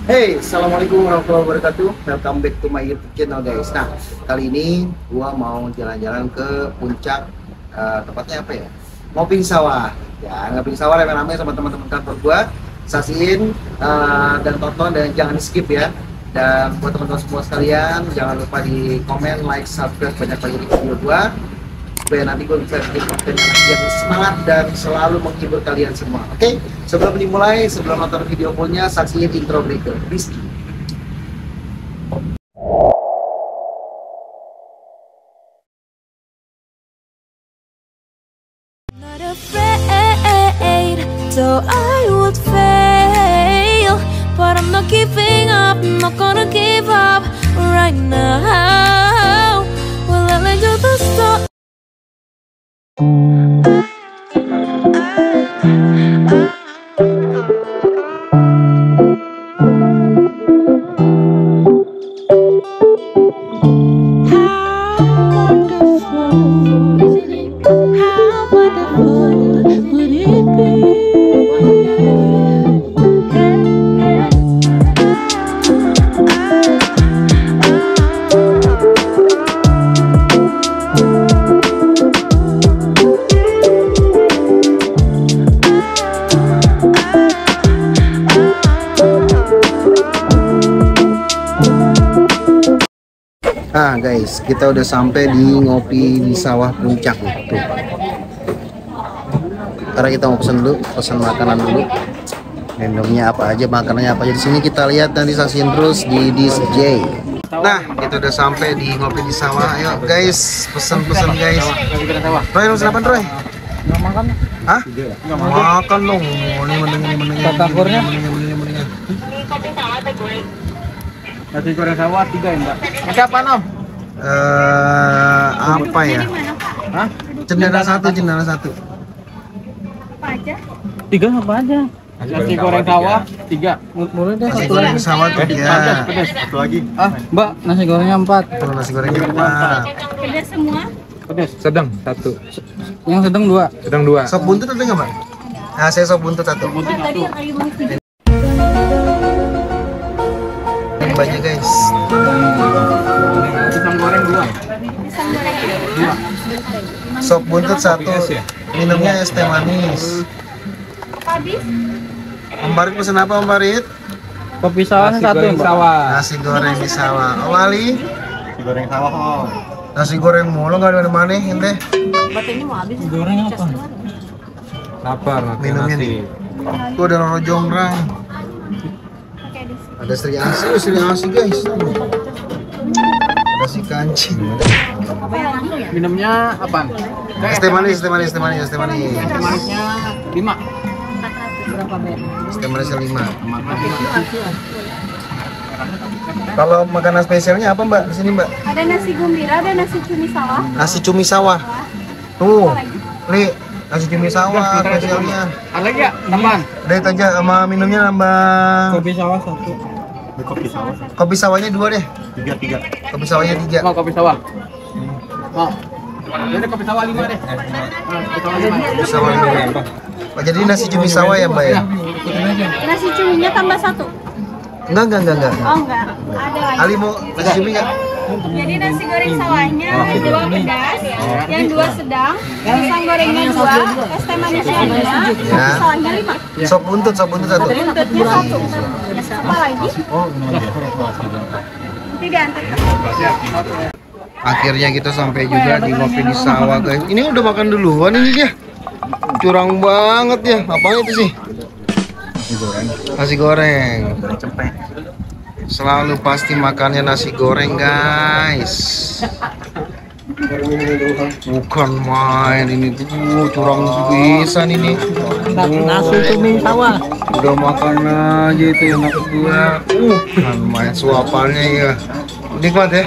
Hey, assalamualaikum warahmatullahi wabarakatuh. Welcome back to my YouTube channel, guys. Nah, kali ini gua mau jalan-jalan ke puncak, tepatnya apa ya? Ngopi di sawah. Ya, ngopi di sawah rame-rame sama teman-teman kantor gua. Saksiin dan tonton dan jangan di skip ya. Dan buat teman-teman semua sekalian, jangan lupa di komen, like, subscribe banyak-banyak di video gua. Supaya nanti gue bisa bikin konten yang semangat dan selalu menghibur kalian semua. Oke? Sebelum dimulai, sebelum nonton video fullnya, saksiin intro berikut. Rizky. Not afraid, so I would fail, but I'm not giving up, I'm not gonna give up right now. Well, I'll let you the start. Nah guys, kita udah sampai di ngopi di sawah puncak tuh. Karena kita mau pesan makanan dulu. Minumnya apa aja, makanannya apa aja di sini kita lihat, nanti saksiin terus di DJ. Nah, kita udah sampai di ngopi di sawah. Ayo guys, pesan guys. Roy, lu sarapan Roy? Nggak makan? Hah? Nggak makan dong. Ini menengin. Dapurnya? Menengin. Nasi goreng sawah 3 ya mbak? Pakai apa Om? Apa ya? Hah? Cendana satu. Apa aja? 3 apa aja? Nasi goreng sawah 3. Mulai deh Nasi satu goreng lagi. sawah tuh ya. Pedas. Satu lagi. Mbak, nasi gorengnya 4. Tuh nasi gorengnya 4. Pedas semua? Pedas. Sedang 1. Yang sedang 2. Sedang 2. Sop buntut ada nggak Mbak? Nah, saya sop buntut 1. Tadi yang lagi mau tiga. Ini banyak guys. Pisang goreng 2. Pisang goreng. Sop buntut 1. Minumnya es teh manis. Apa habis? Om Barit pesen apa Om Barit? Kopi sawahnya 1 mbak. Nasi goreng di sawah. Om Ali? Nasi goreng sawah Om. Nasi goreng mulu nggak ada mana ente? Baterainya mau habis. Goreng apa? Lapar makan Minumnya nasi. nih. Tuh ada Roro Jonggrang. Pakai di sini. Ada Sri Asi guys. Ada si kancing. Apa yang langsung ya? Minumnya apa? Es teh manis. Manisnya 5. 400 berapa bayar? Es teh manisnya 5. Kalau makanan spesialnya apa Mbak di sini Mbak? Ada nasi gembira, ada nasi cumi sawah. Nasi cumi sawah. Tuh, Li, nasi cumi sawah spesialnya. Ada lagi ya? Tambahan? Udah itu aja, sama minumnya nambah. Kopi sawah 1. Kopi sawahnya 2 deh. 3. Kopi sawahnya 3. Mau kopi sawah? Mau. Jadi kopi sawah 5 deh. Kopi sawah 5. Kopi sawah 5. Oh, jadi nasi cumi sawah ya Mbak ya? Nasi cuminya tambah 1. Enggak. Oh enggak, ada lagi. Ali mau nasi cumi nggak? Jadi nasi goreng sawahnya 2 pedas, yang 2 sedang, pisang gorengnya 2, es teh manisnya 5, Ya. sawahnya 5. Sop buntut 1. Buntutnya 1. Apa lagi? Nanti diantar. Akhirnya kita sampai juga di ngopi di sawah guys. Ini udah makan duluan ini dia. Curang banget ya. Apaan itu sih? Nasi goreng. Selalu pasti makannya nasi goreng guys. Bukan main ini tuh, curang pisan ini. Nasi cumi sawah. Udah makan aja itu enak gua. Kan main suapannya ya. Nikmat ya.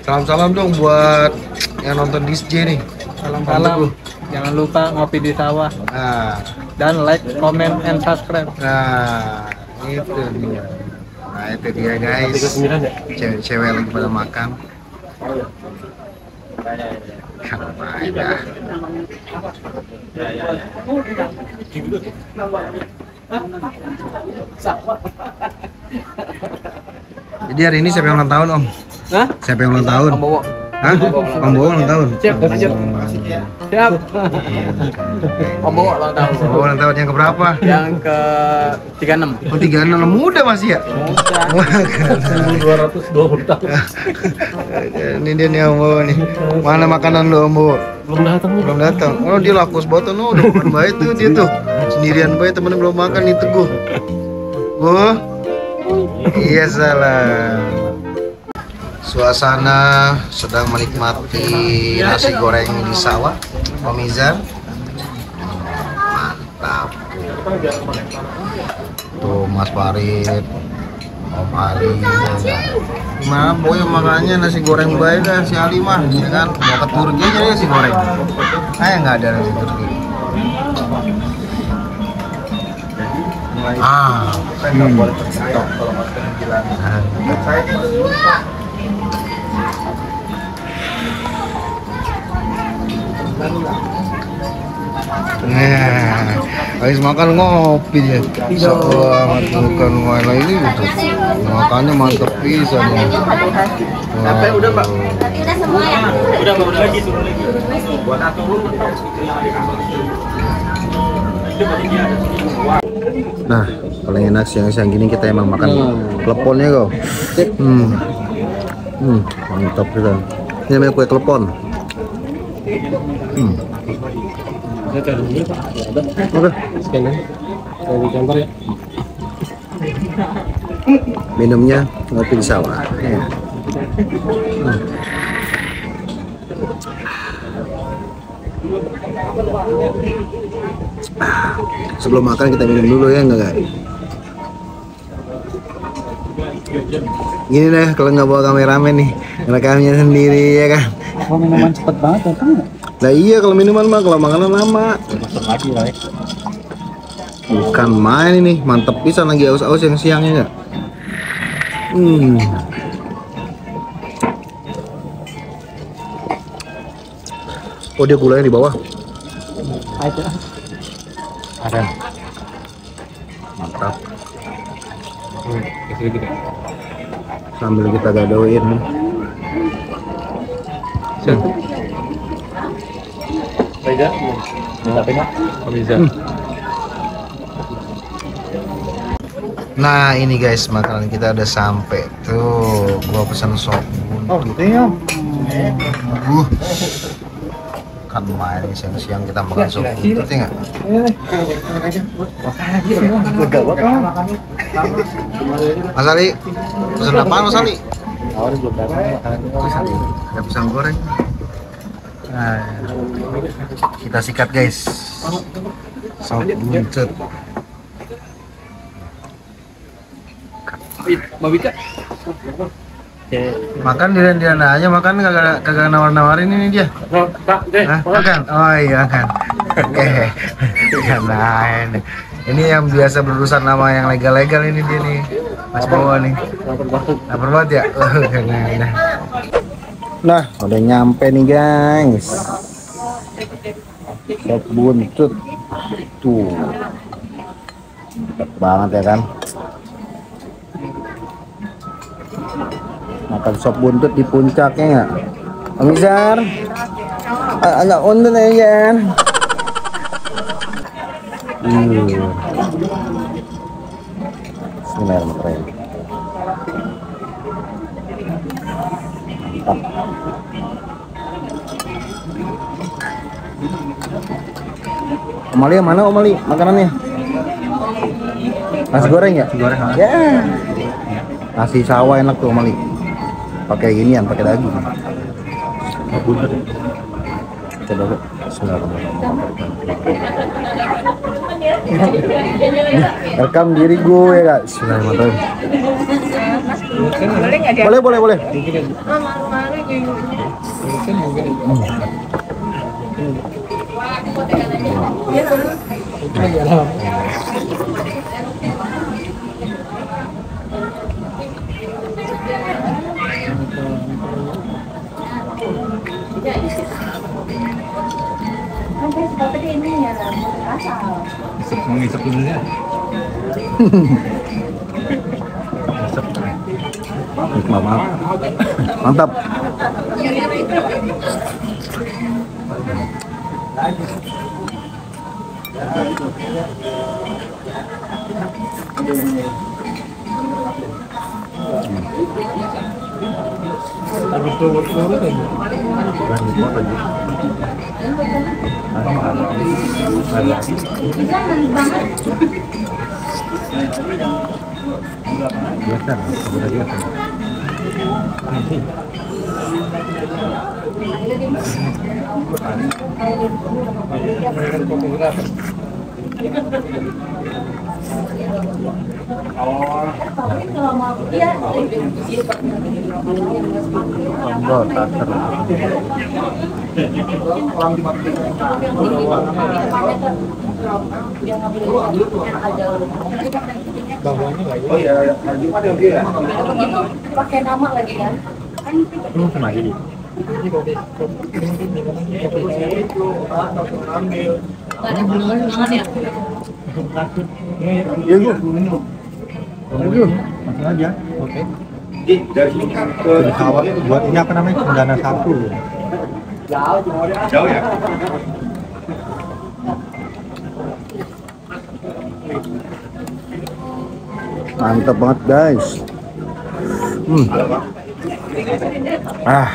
Salam-salam dong buat yang nonton DJ nih. Salam-salam. Jangan lupa ngopi di sawah. Nah, Dan like, comment, and subscribe. itu dia. Nah itu dia guys. Cewek-cewek lagi pada makan. Jadi hari ini siapa yang ulang tahun Om? Hah? Siapa yang ulang tahun? Om Bowo. Hah? Om Bowo ulang tahun? Siap, lanjut. Siap. Om Bowo ulang tahun. Om Bowo ulang tahun yang keberapa? Yang ke 36. Oh 36, muda masih ya? Wah, 1220 tahun. ini dia nih Om Bowo nih. Mana makanan lu Om Bowo? Belum datang. Belum datang. Oh dia lakus banget no, udah makan baik tuh dia tuh. Sendirian baik temennya belum makan nih Teguh. Bu. Iya salah. Suasana sedang menikmati nasi goreng di sawah, Om Izar. Mantap. Tuh Mas Farid, Om Ali. Gimana boy makannya nasi goreng baik dah si Ali mah, ya kan? Mau ke Turki aja ya si goreng. Nggak ada nasi Turki. Saya nggak boleh berstop kalau makan bilang. Nah, habis makan ngopi dia. Soal bukan main lagi gitu. Makannya mantep pisan ya. Sampai udah Mbak. Udah semua ya? Udah Mbak, udah lagi suruh lagi. Buat aku. Nah, paling enak siang-siang gini kita emang makan kleponnya kok. Mantap kita. Ini namanya kue klepon. Oke. Dari kantor ya. Minumnya ngopi di sawah. Sebelum makan kita minum dulu ya enggak? Gini deh kalau nggak bawa kameramen nih, rekamnya sendiri ya kan. Oh, minuman cepet banget kan? Nah iya kalau minuman mah, kalau makanan lama. Masuk lagi lah ya. Bukan main ini, mantep pisan lagi aus-aus yang siangnya enggak? Oh dia gulanya di bawah. Ada. Mantap. Sambil kita gadoin nih. Beda. Minta tengok. Bisa. Nah ini guys makanan kita udah sampai tuh. Gua pesan sop buntut. Oh gitu ya. Kan main siang-siang kita makan sop buntut ya nggak? Mas Ali, pesan apaan Mas Ali? Belum datang makanan. Ada pisang goreng. Nah, kita sikat guys. Sop buntut. Mau Bika? Makan dia aja makan kagak nawar-nawarin ini dia. Hah? Makan? Oh iya makan. Oke. Nah, ini yang biasa berurusan sama yang legal-legal ini dia nih. Mas Bowo nih. Lapar banget ya? Nah, udah nyampe nih guys. Sop buntut. Tuh. Mantap banget ya kan? Makan sop buntut di puncaknya nggak? Om Izar, agak untung ya kan? Bismillahirrahmanirrahim. Mantap. Om Ali yang mana Om Ali makanannya? Nasi goreng ya? Nasi goreng. Ya. Nasi sawah enak tuh Om Ali. Pakai ginian, pakai daging. Coba Bu. Bismillahirrahmanirrahim. Rekam diri gue ya Kak. Bismillahirrahmanirrahim. Boleh. Mengisap dulu ya. Mantap. Pakai nama lagi kan? Iya, Bu. Langsung aja. Oke. Dari sawah buat ini apa namanya? Cendana satu. Jauh ya? Mantap banget, guys. Ah.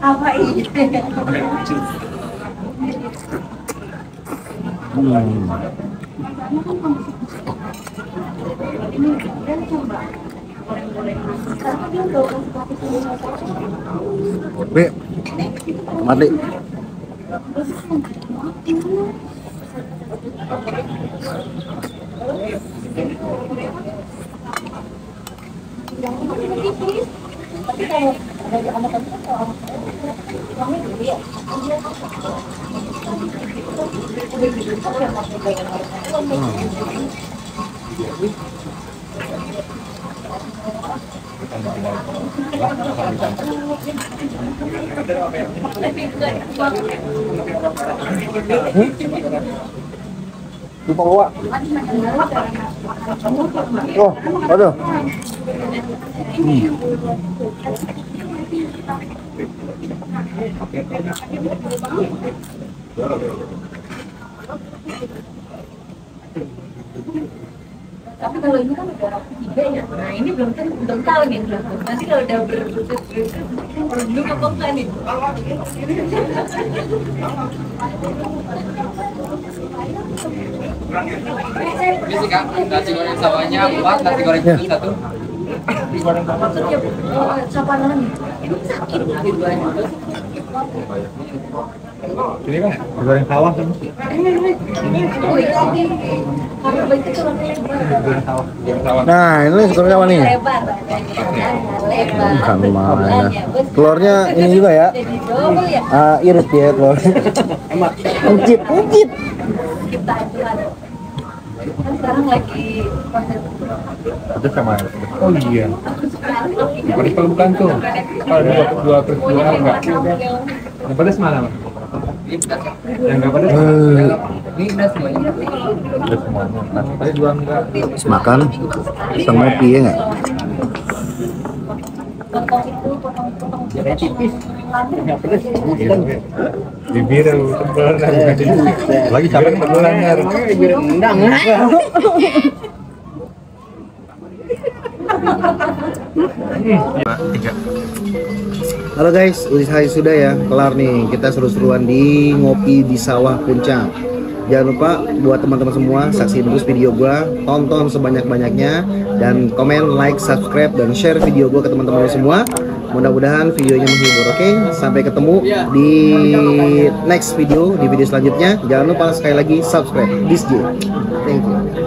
Apa ini? Be, mati. Tapi kalau dari anak-anak kalau kami dia Lupa bawa. Oh, aduh. tapi kalau ini kan udah tiga ya, nah ini belum tahu nih nanti kalau udah belum apa enggak nih. Ini sih Kak, nasi goreng sawahnya 4, nasi goreng putih 1. Maksudnya siapa namanya? Ini sakit dua-duanya. Ini kan goreng sawah kan? Oh iya, karena baik itu Goreng sawah. Nah, ini sebenarnya apa nih? lebar. Bukan mana. Telurnya ini juga ya. Jadi double ya. Iris ya telurnya. Uncit. Kita aturan. Kan sekarang lagi proses. Itu sama. Oh iya. Sekarang lagi Kalau bukan tuh. Kalau dua enggak. Yang pedas mana, Mas? Yang enggak pedas? Ini udah semuanya. Pedas semuanya. Nah, tadi dua enggak. Makan sama kopi ya nggak? potong tipis. Enggak pedas. Bibir tebal lagi capek tebelannya. Bibir rendang. Halo guys, sudah ya kelar nih, kita seru-seruan di ngopi di sawah Puncak. Jangan lupa buat teman-teman semua saksiin terus video gua, tonton sebanyak-banyaknya dan komen, like, subscribe dan share video gua ke teman-teman semua. Mudah-mudahan videonya menghibur. Oke, sampai ketemu di next video, di video selanjutnya. Jangan lupa sekali lagi subscribe. Thank you.